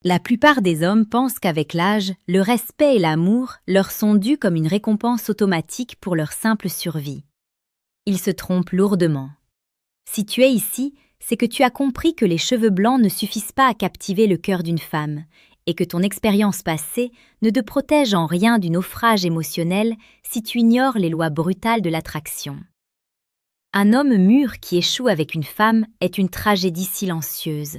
La plupart des hommes pensent qu'avec l'âge, le respect et l'amour leur sont dus comme une récompense automatique pour leur simple survie. Ils se trompent lourdement. Si tu es ici, c'est que tu as compris que les cheveux blancs ne suffisent pas à captiver le cœur d'une femme et que ton expérience passée ne te protège en rien du naufrage émotionnel si tu ignores les lois brutales de l'attraction. Un homme mûr qui échoue avec une femme est une tragédie silencieuse,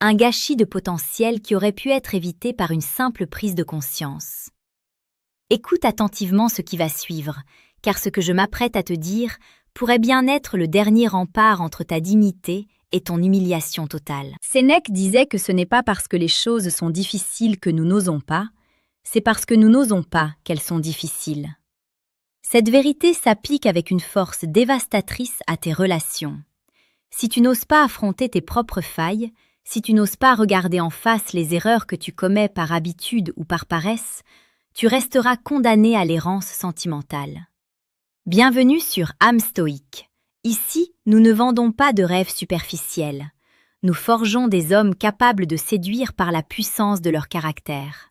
un gâchis de potentiel qui aurait pu être évité par une simple prise de conscience. Écoute attentivement ce qui va suivre, car ce que je m'apprête à te dire pourrait bien être le dernier rempart entre ta dignité et ton humiliation totale. Sénèque disait que ce n'est pas parce que les choses sont difficiles que nous n'osons pas, c'est parce que nous n'osons pas qu'elles sont difficiles. Cette vérité s'applique avec une force dévastatrice à tes relations. Si tu n'oses pas affronter tes propres failles, si tu n'oses pas regarder en face les erreurs que tu commets par habitude ou par paresse, tu resteras condamné à l'errance sentimentale. Bienvenue sur âme stoïque. Ici, nous ne vendons pas de rêves superficiels. Nous forgeons des hommes capables de séduire par la puissance de leur caractère.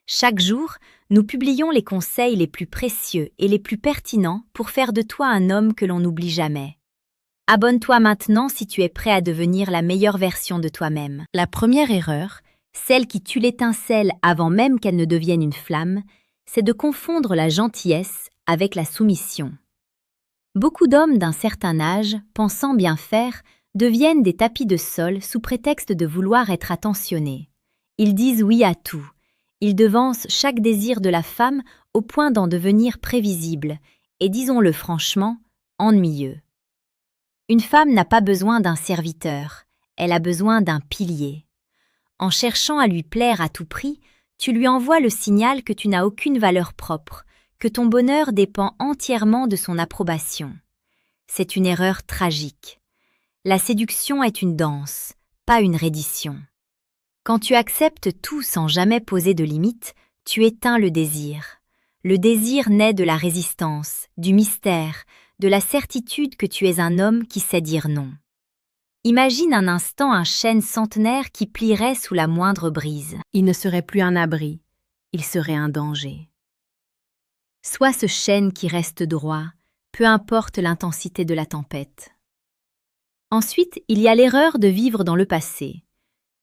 Chaque jour, nous publions les conseils les plus précieux et les plus pertinents pour faire de toi un homme que l'on n'oublie jamais. Abonne-toi maintenant si tu es prêt à devenir la meilleure version de toi-même. La première erreur, celle qui tue l'étincelle avant même qu'elle ne devienne une flamme, c'est de confondre la gentillesse avec la soumission. Beaucoup d'hommes d'un certain âge, pensant bien faire, deviennent des tapis de sol sous prétexte de vouloir être attentionnés. Ils disent oui à tout. Ils devancent chaque désir de la femme au point d'en devenir prévisible et, disons-le franchement, ennuyeux. Une femme n'a pas besoin d'un serviteur, elle a besoin d'un pilier. En cherchant à lui plaire à tout prix, tu lui envoies le signal que tu n'as aucune valeur propre, que ton bonheur dépend entièrement de son approbation. C'est une erreur tragique. La séduction est une danse, pas une reddition. Quand tu acceptes tout sans jamais poser de limites, tu éteins le désir. Le désir naît de la résistance, du mystère, de la certitude que tu es un homme qui sait dire non. Imagine un instant un chêne centenaire qui plierait sous la moindre brise. Il ne serait plus un abri, il serait un danger. Sois ce chêne qui reste droit, peu importe l'intensité de la tempête. Ensuite, il y a l'erreur de vivre dans le passé.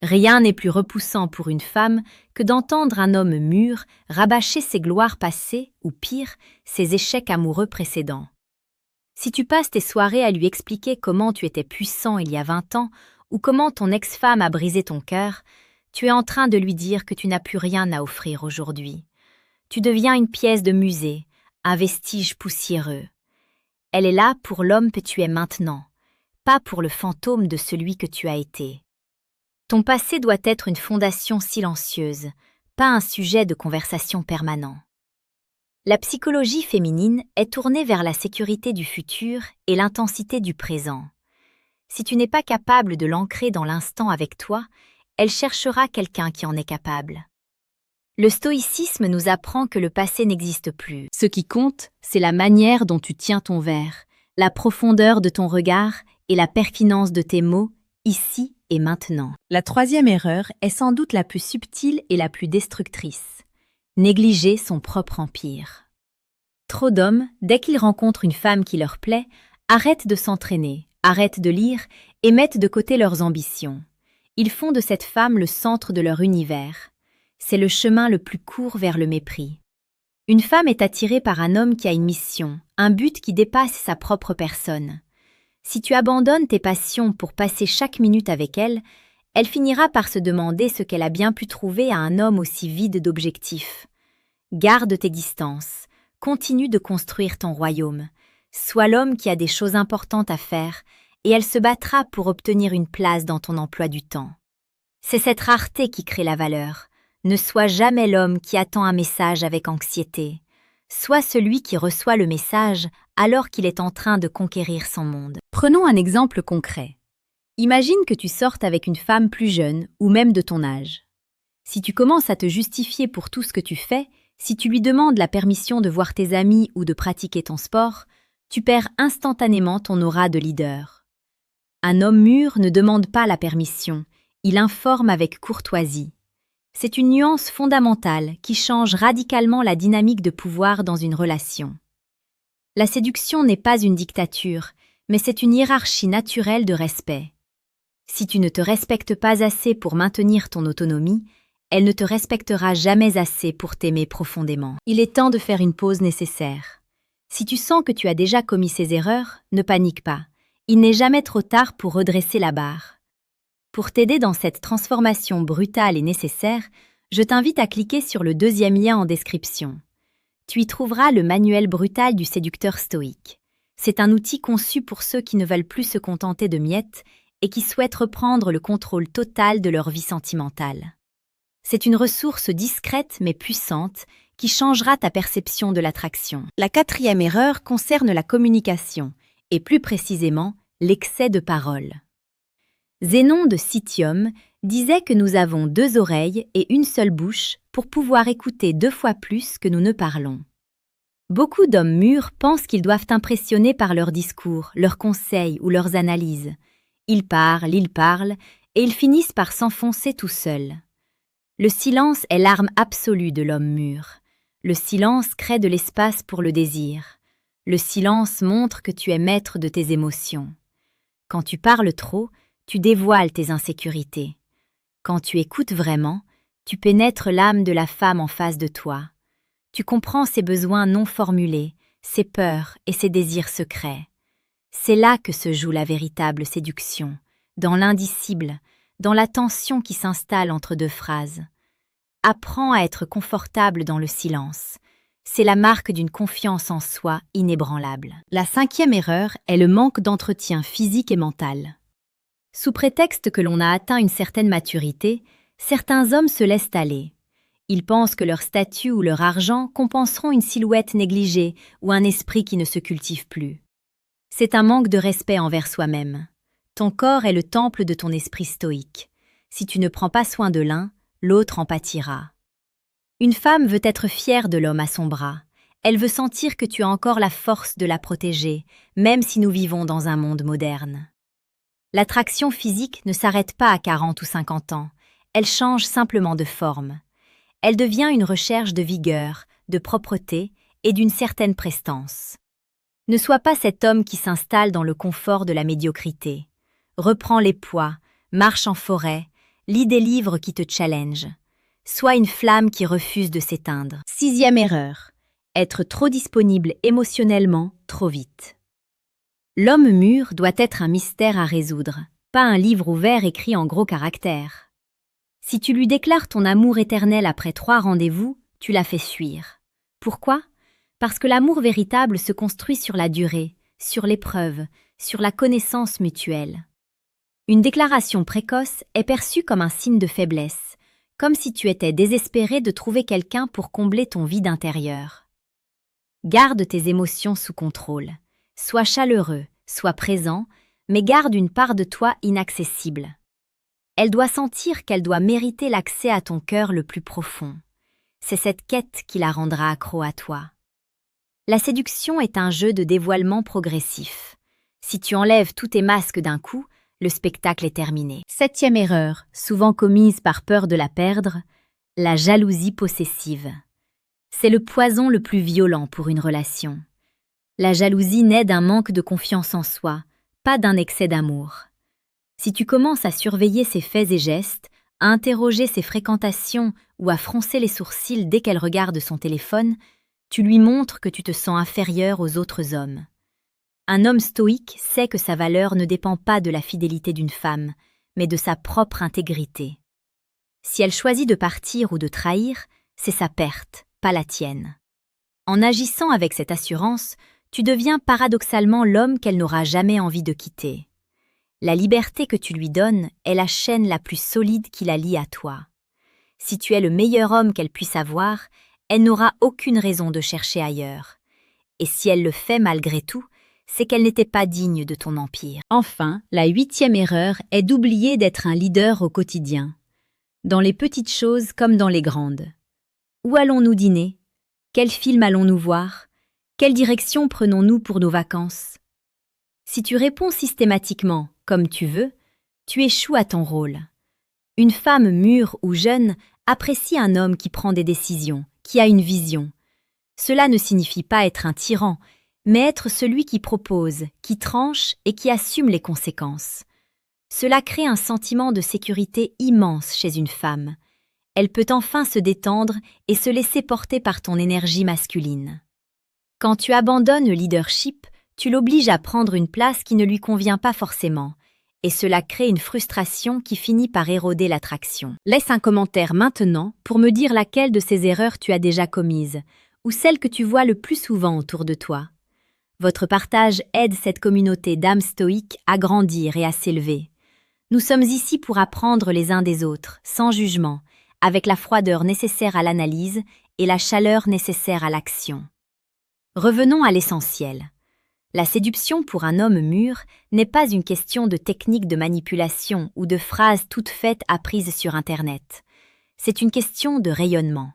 Rien n'est plus repoussant pour une femme que d'entendre un homme mûr rabâcher ses gloires passées ou pire, ses échecs amoureux précédents. Si tu passes tes soirées à lui expliquer comment tu étais puissant il y a 20 ans ou comment ton ex-femme a brisé ton cœur, tu es en train de lui dire que tu n'as plus rien à offrir aujourd'hui. Tu deviens une pièce de musée, un vestige poussiéreux. Elle est là pour l'homme que tu es maintenant, pas pour le fantôme de celui que tu as été. Ton passé doit être une fondation silencieuse, pas un sujet de conversation permanent. La psychologie féminine est tournée vers la sécurité du futur et l'intensité du présent. Si tu n'es pas capable de l'ancrer dans l'instant avec toi, elle cherchera quelqu'un qui en est capable. Le stoïcisme nous apprend que le passé n'existe plus. Ce qui compte, c'est la manière dont tu tiens ton verre, la profondeur de ton regard et la pertinence de tes mots, ici et maintenant. La troisième erreur est sans doute la plus subtile et la plus destructrice. Négliger son propre empire. Trop d'hommes, dès qu'ils rencontrent une femme qui leur plaît, arrêtent de s'entraîner, arrêtent de lire et mettent de côté leurs ambitions. Ils font de cette femme le centre de leur univers. C'est le chemin le plus court vers le mépris. Une femme est attirée par un homme qui a une mission, un but qui dépasse sa propre personne. Si tu abandonnes tes passions pour passer chaque minute avec elle, elle finira par se demander ce qu'elle a bien pu trouver à un homme aussi vide d'objectifs. Garde tes distances, continue de construire ton royaume. Sois l'homme qui a des choses importantes à faire et elle se battra pour obtenir une place dans ton emploi du temps. C'est cette rareté qui crée la valeur. Ne sois jamais l'homme qui attend un message avec anxiété. Sois celui qui reçoit le message alors qu'il est en train de conquérir son monde. Prenons un exemple concret. Imagine que tu sortes avec une femme plus jeune ou même de ton âge. Si tu commences à te justifier pour tout ce que tu fais, si tu lui demandes la permission de voir tes amis ou de pratiquer ton sport, tu perds instantanément ton aura de leader. Un homme mûr ne demande pas la permission, il informe avec courtoisie. C'est une nuance fondamentale qui change radicalement la dynamique de pouvoir dans une relation. La séduction n'est pas une dictature, mais c'est une hiérarchie naturelle de respect. Si tu ne te respectes pas assez pour maintenir ton autonomie, elle ne te respectera jamais assez pour t'aimer profondément. Il est temps de faire une pause nécessaire. Si tu sens que tu as déjà commis ces erreurs, ne panique pas. Il n'est jamais trop tard pour redresser la barre. Pour t'aider dans cette transformation brutale et nécessaire, je t'invite à cliquer sur le deuxième lien en description. Tu y trouveras le manuel brutal du séducteur stoïque. C'est un outil conçu pour ceux qui ne veulent plus se contenter de miettes et qui souhaitent reprendre le contrôle total de leur vie sentimentale. C'est une ressource discrète mais puissante qui changera ta perception de l'attraction. La quatrième erreur concerne la communication, et plus précisément l'excès de parole. Zénon de Citium disait que nous avons 2 oreilles et une seule bouche pour pouvoir écouter 2 fois plus que nous ne parlons. Beaucoup d'hommes mûrs pensent qu'ils doivent impressionner par leurs discours, leurs conseils ou leurs analyses. Ils parlent, et ils finissent par s'enfoncer tout seuls. Le silence est l'arme absolue de l'homme mûr. Le silence crée de l'espace pour le désir. Le silence montre que tu es maître de tes émotions. Quand tu parles trop, tu dévoiles tes insécurités. Quand tu écoutes vraiment, tu pénètres l'âme de la femme en face de toi. Tu comprends ses besoins non formulés, ses peurs et ses désirs secrets. C'est là que se joue la véritable séduction, dans l'indicible, dans la tension qui s'installe entre 2 phrases. Apprends à être confortable dans le silence. C'est la marque d'une confiance en soi inébranlable. La 5e erreur est le manque d'entretien physique et mental. Sous prétexte que l'on a atteint une certaine maturité, certains hommes se laissent aller. Ils pensent que leur statut ou leur argent compenseront une silhouette négligée ou un esprit qui ne se cultive plus. C'est un manque de respect envers soi-même. Ton corps est le temple de ton esprit stoïque. Si tu ne prends pas soin de l'un, l'autre en pâtira. Une femme veut être fière de l'homme à son bras. Elle veut sentir que tu as encore la force de la protéger, même si nous vivons dans un monde moderne. L'attraction physique ne s'arrête pas à 40 ou 50 ans. Elle change simplement de forme. Elle devient une recherche de vigueur, de propreté et d'une certaine prestance. Ne sois pas cet homme qui s'installe dans le confort de la médiocrité. Reprends les poids, marche en forêt, lis des livres qui te challengent. Sois une flamme qui refuse de s'éteindre. 6e erreur. Être trop disponible émotionnellement trop vite. L'homme mûr doit être un mystère à résoudre, pas un livre ouvert écrit en gros caractères. Si tu lui déclares ton amour éternel après 3 rendez-vous, tu la fais fuir. Pourquoi ? Parce que l'amour véritable se construit sur la durée, sur l'épreuve, sur la connaissance mutuelle. Une déclaration précoce est perçue comme un signe de faiblesse, comme si tu étais désespéré de trouver quelqu'un pour combler ton vide intérieur. Garde tes émotions sous contrôle. Sois chaleureux, sois présent, mais garde une part de toi inaccessible. Elle doit sentir qu'elle doit mériter l'accès à ton cœur le plus profond. C'est cette quête qui la rendra accro à toi. La séduction est un jeu de dévoilement progressif. Si tu enlèves tous tes masques d'un coup, le spectacle est terminé. 7e erreur, souvent commise par peur de la perdre, la jalousie possessive. C'est le poison le plus violent pour une relation. La jalousie naît d'un manque de confiance en soi, pas d'un excès d'amour. Si tu commences à surveiller ses faits et gestes, à interroger ses fréquentations ou à froncer les sourcils dès qu'elle regarde son téléphone, tu lui montres que tu te sens inférieur aux autres hommes. Un homme stoïque sait que sa valeur ne dépend pas de la fidélité d'une femme, mais de sa propre intégrité. Si elle choisit de partir ou de trahir, c'est sa perte, pas la tienne. En agissant avec cette assurance, tu deviens paradoxalement l'homme qu'elle n'aura jamais envie de quitter. La liberté que tu lui donnes est la chaîne la plus solide qui la lie à toi. Si tu es le meilleur homme qu'elle puisse avoir, elle n'aura aucune raison de chercher ailleurs. Et si elle le fait malgré tout, c'est qu'elle n'était pas digne de ton empire. Enfin, la 8e erreur est d'oublier d'être un leader au quotidien. Dans les petites choses comme dans les grandes. Où allons-nous dîner ? Quel film allons-nous voir ? Quelle direction prenons-nous pour nos vacances ? Si tu réponds systématiquement comme tu veux, tu échoues à ton rôle. Une femme mûre ou jeune apprécie un homme qui prend des décisions, qui a une vision. Cela ne signifie pas être un tyran, mais être celui qui propose, qui tranche et qui assume les conséquences. Cela crée un sentiment de sécurité immense chez une femme. Elle peut enfin se détendre et se laisser porter par ton énergie masculine. Quand tu abandonnes le leadership, tu l'obliges à prendre une place qui ne lui convient pas forcément, et cela crée une frustration qui finit par éroder l'attraction. Laisse un commentaire maintenant pour me dire laquelle de ces erreurs tu as déjà commises, ou celle que tu vois le plus souvent autour de toi. Votre partage aide cette communauté d'âmes stoïques à grandir et à s'élever. Nous sommes ici pour apprendre les uns des autres, sans jugement, avec la froideur nécessaire à l'analyse et la chaleur nécessaire à l'action. Revenons à l'essentiel. La séduction pour un homme mûr n'est pas une question de technique de manipulation ou de phrases toutes faites apprises sur Internet. C'est une question de rayonnement.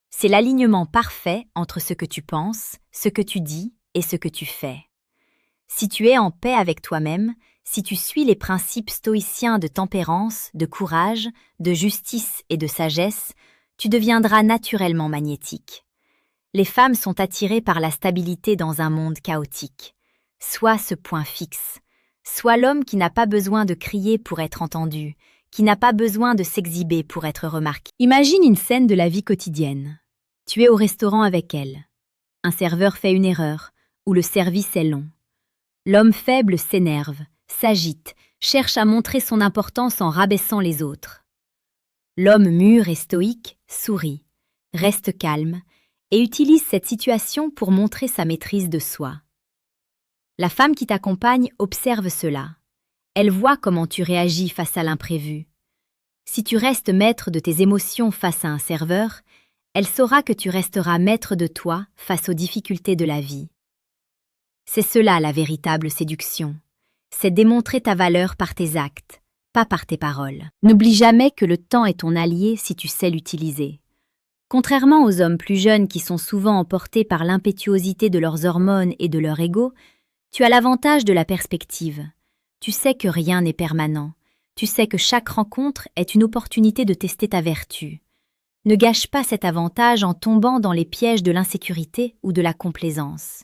C'est l'alignement parfait entre ce que tu penses, ce que tu dis et ce que tu fais. Si tu es en paix avec toi-même, si tu suis les principes stoïciens de tempérance, de courage, de justice et de sagesse, tu deviendras naturellement magnétique. Les femmes sont attirées par la stabilité dans un monde chaotique. Sois ce point fixe. Sois l'homme qui n'a pas besoin de crier pour être entendu, qui n'a pas besoin de s'exhiber pour être remarqué. Imagine une scène de la vie quotidienne. Tu es au restaurant avec elle. Un serveur fait une erreur, ou le service est long. L'homme faible s'énerve, s'agite, cherche à montrer son importance en rabaissant les autres. L'homme mûr et stoïque sourit, reste calme et utilise cette situation pour montrer sa maîtrise de soi. La femme qui t'accompagne observe cela. Elle voit comment tu réagis face à l'imprévu. Si tu restes maître de tes émotions face à un serveur, elle saura que tu resteras maître de toi face aux difficultés de la vie. C'est cela la véritable séduction. C'est démontrer ta valeur par tes actes, pas par tes paroles. N'oublie jamais que le temps est ton allié si tu sais l'utiliser. Contrairement aux hommes plus jeunes qui sont souvent emportés par l'impétuosité de leurs hormones et de leur ego, tu as l'avantage de la perspective. Tu sais que rien n'est permanent. Tu sais que chaque rencontre est une opportunité de tester ta vertu. Ne gâche pas cet avantage en tombant dans les pièges de l'insécurité ou de la complaisance.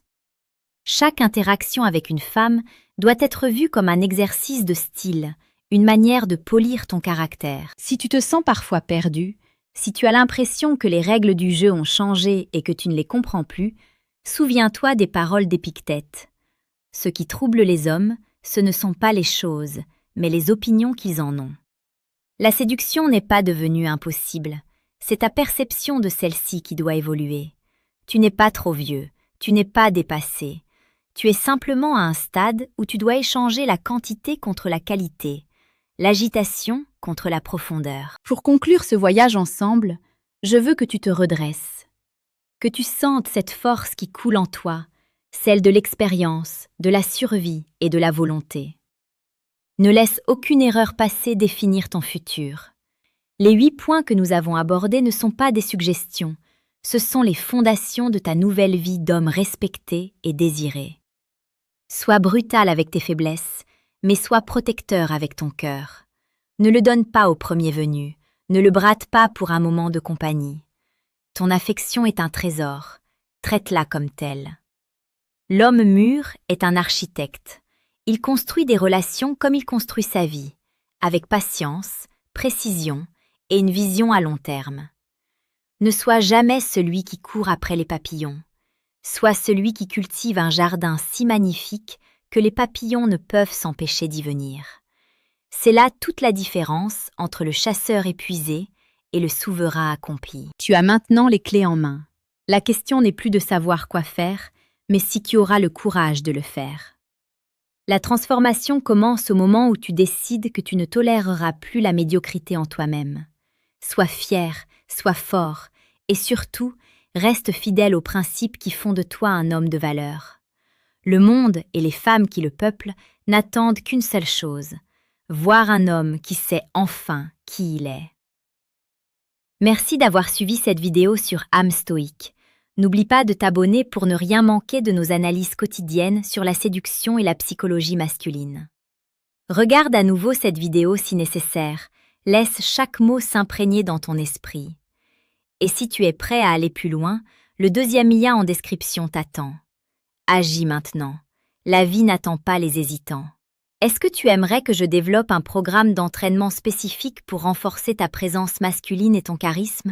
Chaque interaction avec une femme doit être vue comme un exercice de style, une manière de polir ton caractère. Si tu te sens parfois perdu, si tu as l'impression que les règles du jeu ont changé et que tu ne les comprends plus, souviens-toi des paroles d'Épictète. Ce qui trouble les hommes, ce ne sont pas les choses, mais les opinions qu'ils en ont. La séduction n'est pas devenue impossible, c'est ta perception de celle-ci qui doit évoluer. Tu n'es pas trop vieux, tu n'es pas dépassé. Tu es simplement à un stade où tu dois échanger la quantité contre la qualité, l'agitation contre la profondeur. Pour conclure ce voyage ensemble, je veux que tu te redresses, que tu sentes cette force qui coule en toi, celle de l'expérience, de la survie et de la volonté. Ne laisse aucune erreur passée définir ton futur. Les 8 points que nous avons abordés ne sont pas des suggestions, ce sont les fondations de ta nouvelle vie d'homme respecté et désiré. Sois brutal avec tes faiblesses, mais sois protecteur avec ton cœur. Ne le donne pas au premier venu, ne le brade pas pour un moment de compagnie. Ton affection est un trésor, traite-la comme tel. L'homme mûr est un architecte. Il construit des relations comme il construit sa vie, avec patience, précision et une vision à long terme. Ne sois jamais celui qui court après les papillons. Sois celui qui cultive un jardin si magnifique que les papillons ne peuvent s'empêcher d'y venir. C'est là toute la différence entre le chasseur épuisé et le souverain accompli. Tu as maintenant les clés en main. La question n'est plus de savoir quoi faire, mais si tu auras le courage de le faire. La transformation commence au moment où tu décides que tu ne toléreras plus la médiocrité en toi-même. Sois fier, sois fort, et surtout, reste fidèle aux principes qui font de toi un homme de valeur. Le monde et les femmes qui le peuplent n'attendent qu'une seule chose, voir un homme qui sait enfin qui il est. Merci d'avoir suivi cette vidéo sur âme stoïque. N'oublie pas de t'abonner pour ne rien manquer de nos analyses quotidiennes sur la séduction et la psychologie masculine. Regarde à nouveau cette vidéo si nécessaire, Laisse chaque mot s'imprégner dans ton esprit. Et si tu es prêt à aller plus loin, le deuxième lien en description t'attend. Agis maintenant. La vie n'attend pas les hésitants. Est-ce que tu aimerais que je développe un programme d'entraînement spécifique pour renforcer ta présence masculine et ton charisme?